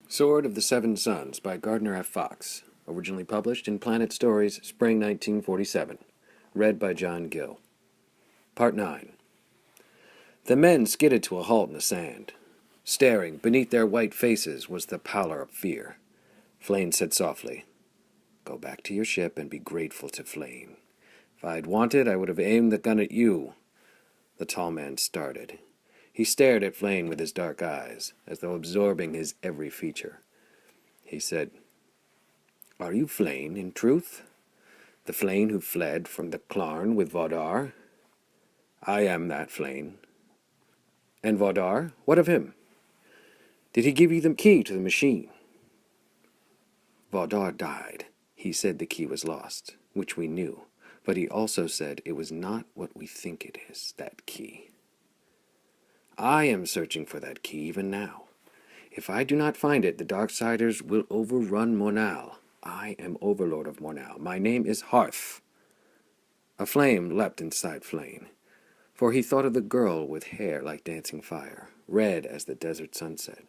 Sword of the Seven Suns by Gardner F. Fox. Originally published in Planet Stories, Spring 1947. Read by Jon Gill. Part 9. The men skidded to a halt in the sand. Staring beneath their white faces was the pallor of fear. Flane said softly, "Go back to your ship and be grateful to Flane. If I'd wanted, I would have aimed the gun at you." The tall man started. He stared at Flane with his dark eyes, as though absorbing his every feature. He said, "Are you Flane, in truth? The Flane who fled from the Clarn with Vaudar?" "I am that Flane." "And Vaudar? What of him? Did he give you the key to the machine?" "Vaudar died. He said the key was lost, which we knew, but he also said it was not what we think it is, that key. I am searching for that key even now. If I do not find it, the Darksiders will overrun Mornal. I am Overlord of Mornal. My name is Hearth." A flame leapt inside Flane, for he thought of the girl with hair like dancing fire, red as the desert sunset.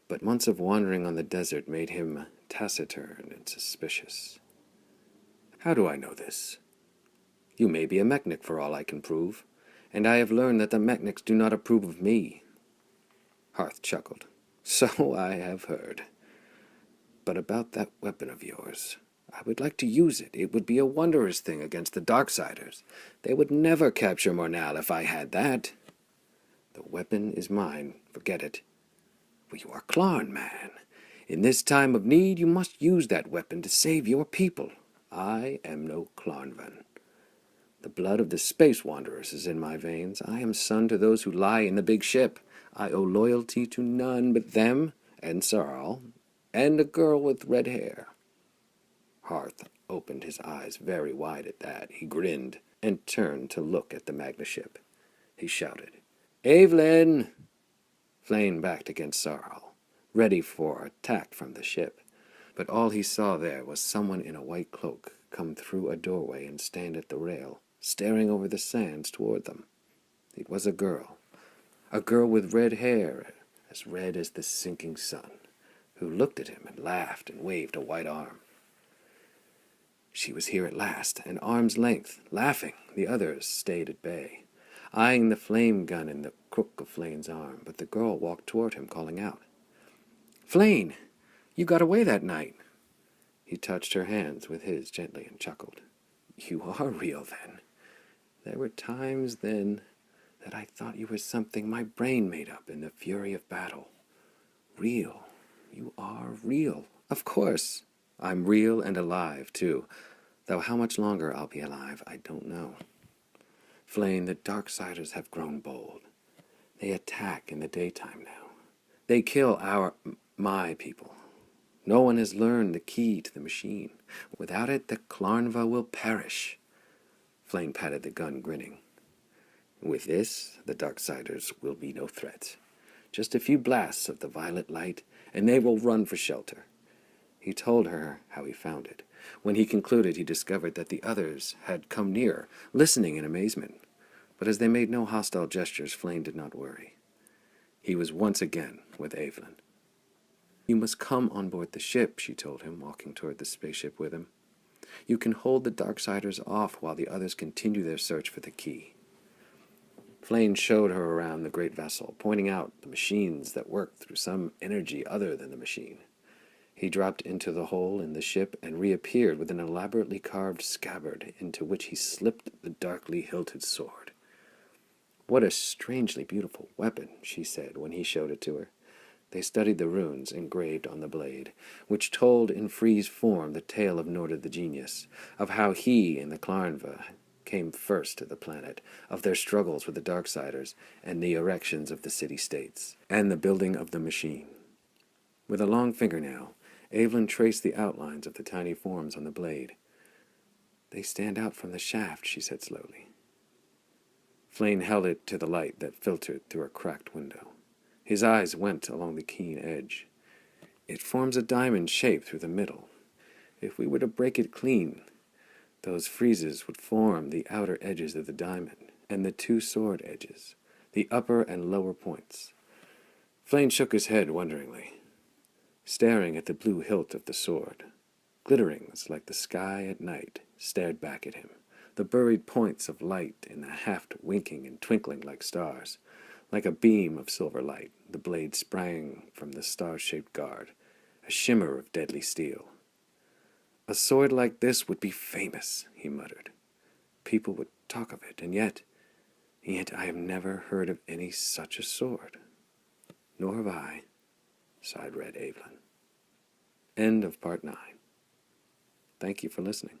But months of wandering on the desert made him taciturn and suspicious. "How do I know this? You may be a Mechnic for all I can prove, and I have learned that the Mechnics do not approve of me." Hearth chuckled. "So I have heard. But about that weapon of yours, I would like to use it. It would be a wondrous thing against the Darksiders. They would never capture Mornal if I had that." "The weapon is mine. Forget it." "Well, you are Clarn, man. In this time of need, you must use that weapon to save your people." "I am no Clarnvan. The blood of the space wanderers is in my veins. I am son to those who lie in the big ship. I owe loyalty to none but them, and Sarl, and a girl with red hair." Hearth opened his eyes very wide at that. He grinned, and turned to look at the Magna ship. He shouted, "Evelyn!" Flane backed against Sarl, ready for attack from the ship. But all he saw there was someone in a white cloak come through a doorway and stand at the rail, staring over the sands toward them. It was a girl with red hair, as red as the sinking sun, who looked at him and laughed and waved a white arm. She was here at last, an arm's length, laughing. The others stayed at bay, eyeing the flame gun in the crook of Flane's arm, but the girl walked toward him, calling out, "Flane, you got away that night." He touched her hands with his gently and chuckled. "You are real, then. There were times then that I thought you were something my brain made up in the fury of battle. Real. You are real. Of course, I'm real and alive, too, though how much longer I'll be alive, I don't know. Flane, the Darksiders have grown bold. They attack in the daytime now. They kill my people. No one has learned the key to the machine. Without it, the Clarnva will perish." Flane patted the gun, grinning. "With this, the Darksiders will be no threat. Just a few blasts of the violet light, and they will run for shelter." He told her how he found it. When he concluded, he discovered that the others had come near, listening in amazement. But as they made no hostile gestures, Flane did not worry. He was once again with Evelyn. "You must come on board the ship," she told him, walking toward the spaceship with him. "You can hold the Darksiders off while the others continue their search for the key." Flane showed her around the great vessel, pointing out the machines that worked through some energy other than the machine. He dropped into the hole in the ship and reappeared with an elaborately carved scabbard into which he slipped the darkly hilted sword. "What a strangely beautiful weapon," she said when he showed it to her. They studied the runes engraved on the blade, which told in frieze form the tale of Norda the Genius, of how he and the Clarnva came first to the planet, of their struggles with the Darksiders, and the erections of the city-states, and the building of the machine. With a long fingernail, Evelyn traced the outlines of the tiny forms on the blade. "They stand out from the shaft," she said slowly. Flane held it to the light that filtered through a cracked window. His eyes went along the keen edge. "It forms a diamond shape through the middle. If we were to break it clean, those friezes would form the outer edges of the diamond, and the two sword edges, the upper and lower points." Flane shook his head wonderingly. staring at the blue hilt of the sword. Glitterings like the sky at night stared back at him, the buried points of light in the haft winking and twinkling like stars. Like a beam of silver light, the blade sprang from the star-shaped guard, a shimmer of deadly steel. A sword like this would be famous, he muttered. People would talk of it, and yet I have never heard of any such a sword. Nor have I, sighed Red Evelyn. End of part 9. Thank you for listening.